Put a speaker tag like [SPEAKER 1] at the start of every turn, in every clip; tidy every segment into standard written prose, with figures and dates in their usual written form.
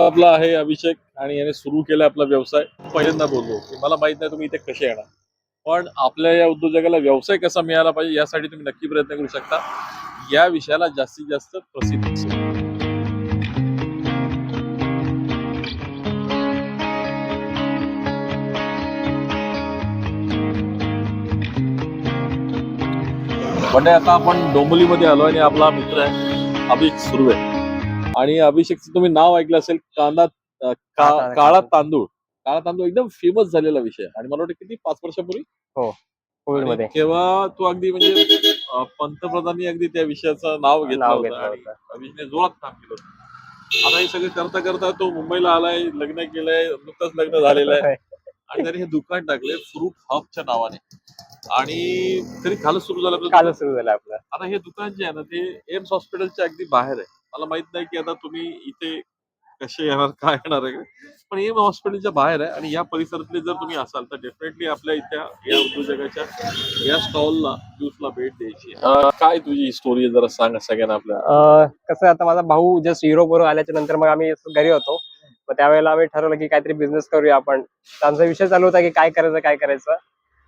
[SPEAKER 1] आपला आहे अभिषेक आणि याने सुरू केला आपला व्यवसाय. पहिल्यांदा बोललो की मला माहित नाही तुम्ही इथे कसे येणार, पण आपल्या या उद्योजकाला व्यवसाय कसा मिळाला पाहिजे यासाठी तुम्ही नक्की प्रयत्न करू शकता. या विषयाला जास्तीत जास्त प्रसिद्धी असेल. म्हणजे आता आपण डोंबिवलीमध्ये आलो आणि आपला मित्र आहे अभिषेक सुर्वे. आणि अभिषेकचं तुम्ही नाव ऐकलं असेल, काळा तांदूळ. काळा तांदूळ एकदम फेमस झालेला विषय आणि मला वाटतं किती 5 वर्षापूर्वी.
[SPEAKER 2] हो, कोविड
[SPEAKER 1] आणि
[SPEAKER 2] मध्ये
[SPEAKER 1] तेव्हा तो अगदी म्हणजे पंतप्रधानांनी अगदी त्या विषयाचं नाव घेतलं होतं आणि
[SPEAKER 2] होतं.
[SPEAKER 1] अभिषेकने जोरात काम केलं होतं. आता हे सगळं करता करता तो मुंबईला आलाय, लग्न केलंय, नुकतंच लग्न झालेलं आहे आणि त्याने हे दुकान टाकलंय फ्रूट हबच्या नावाने. आणि तरी कालच सुरू झालं आपलं दुकान.
[SPEAKER 2] कालच सुरू झालं आपलं.
[SPEAKER 1] आता हे दुकान जे आहे ना ते एम्स हॉस्पिटलच्या अगदी बाहेर आहे. मला माहित नाही की आता तुम्ही इथे कसे येणार, काय येणार आहे, पण एम्स हॉस्पिटलच्या बाहेर आहे आणि या परिसरातले जर तुम्ही असाल तर डेफिनेटली आपल्या इथल्या या उद्योजकाच्या या स्टॉलला ज्यूसला भेट द्यायची आहे. काय तुझी स्टोरी जरा सांग सगळ्यांना आपल्या.
[SPEAKER 2] कसं आता माझा भाऊ जस्ट युरोपवरून आल्याच्या नंतर मग आम्ही घरी होतो. मग त्यावेळेला आम्ही ठरवलं की काहीतरी बिझनेस करूया आपण. तर आमचा विषय चालू होता की काय करायचं.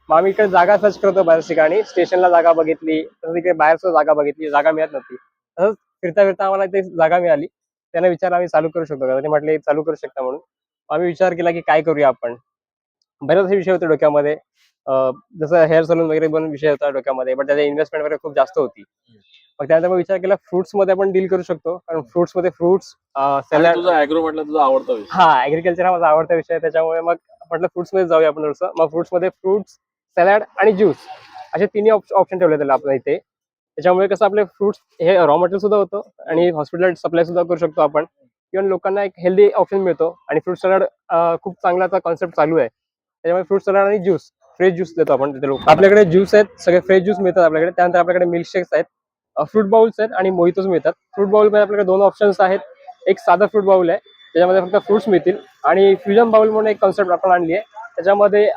[SPEAKER 2] मग आम्ही इकडे जागा सर्च करतो बऱ्याच ठिकाणी. स्टेशनला जागा बघितली, तसंच इकडे बाहेर सुद्धा जागा बघितली, जागा मिळत नव्हती. तसंच फिरता फिरता आम्हाला इथे जागा मिळाली. त्यांना विचारलं आम्ही चालू करू शकतो का, ते म्हटले चालू करू शकता म्हणून. आम्ही विचार केला की काय करूया आपण. बरेच विषय होते डोक्यामध्ये. जसं हेअर सलून वगैरे पण विषय होता डोक्यामध्ये, पण त्याची इन्व्हेस्टमेंट वगैरे खूप जास्त होती. मग त्यानंतर मग विचार केला फ्रुट्स मध्ये आपण डील करू शकतो, कारण फ्रुट्स मध्ये फ्रुट्स सॅलड.
[SPEAKER 1] तुझा अॅग्रो म्हटलं तुझा आवडता विषय.
[SPEAKER 2] हा, ऍग्रिकल्चर हा माझा आवडता विषय आहे. त्याच्यामुळे मग म्हटलं फ्रुट्स मध्ये जाऊया आपण थोडंसं. मग फ्रुट्स मध्ये फ्रुट्स, सॅलड आणि ज्यूस असे तिन्ही ऑप्शन ठेवले त्याला आपण इथे. त्याच्यामुळे कसं आपले फ्रुट्स हे रॉ मटेरियल सुद्धा होतं आणि हॉस्पिटल सप्लाय सुद्धा करू शकतो आपण. इव्हन लोकांना एक हेल्दी ऑप्शन मिळतो. आणि फ्रूट सॅलड खूप चांगला कॉन्सेप्ट चालू आहे. त्याच्यामुळे फ्रूट सॅलड आणि ज्यूस, फ्रेश ज्यूस देतो आपण तिथे लोक. आपल्याकडे ज्यूस आहेत, सगळे फ्रेश ज्यूस मिळतात आपल्याकडे. त्यानंतर आपल्याकडे मिल्क शेक्स आहेत, फ्रूट बाउल्स आहेत आणि मोहितोज मिळतात. फ्रूट बाउल मध्ये आपल्याकडे 2 ऑप्शन्स आहेत. एक साधा फ्रूट बाउल आहे, त्याच्यामध्ये फक्त फ्रुट्स मिळतील. आणि फ्युजन बाउल म्हणून एक कॉन्सेप्ट आपण आणली आहे. त्याच्यामध्ये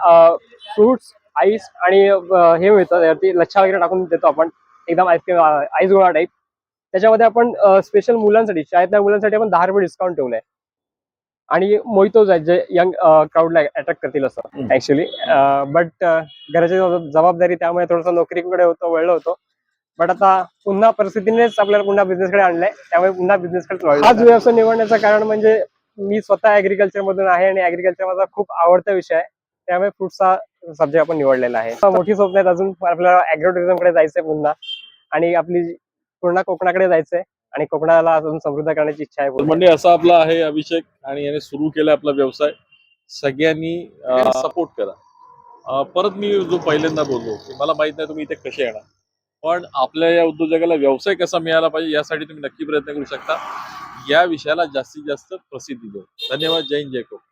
[SPEAKER 2] फ्रुट्स, आईस आणि हे मिळतं, लच्छा वगैरे टाकून देतो आपण, एकदम आईस्क्रीम आईस गोळा टाईप. त्याच्यामध्ये आपण स्पेशल मुलांसाठी, शाळेतल्या मुलांसाठी आपण 10 रुपये डिस्काउंट ठेवलंय. आणि मोहितोज आहेत जे यंग क्राऊडला अट्रॅक्ट करतील असं ऍक्च्युली. बट घराची जबाबदारी, त्यामुळे थोडंसं नोकरीकडे वळलो होतो. बट आता पुन्हा परिस्थितीनेच आपल्याला पुन्हा बिझनेसकडे आणलंय, त्यामुळे पुन्हा बिझनेसकडे वळलो. हाच व्यवसाय निवडण्याचं कारण म्हणजे मी स्वतः ऍग्रिकल्चर मधून आहे आणि ऍग्रिकल्चर माझा खूप आवडता विषय आहे. त्यामुळे फ्रुट्सचा सब्जेक्ट आपण निवडलेला आहे. मोठी स्वप्न आहेत अजून, आपल्याला अॅग्रो टुरिझम कडे जायचंय पुन्हा, आणि आपली पूर्ण कोकणाकडे जायचंय आणि कोकणाला अजून समृद्ध करण्याची इच्छा आहे.
[SPEAKER 1] म्हणजे असा आपला आहे अभिषेक आणि याने सुरू केला आपला व्यवसाय. सगळ्यांनी सपोर्ट करा. परत मी जो पहिल्यांदा बोललो की मला माहित नाही तुम्ही इथे कसे येणार, पण आपल्या या उद्योजकाला व्यवसाय कसा मिळाला पाहिजे यासाठी तुम्ही नक्की प्रयत्न करू शकता. या विषयाला जास्तीत जास्त प्रसिद्धी द्या. धन्यवाद. जय हिंद, जय कोकण.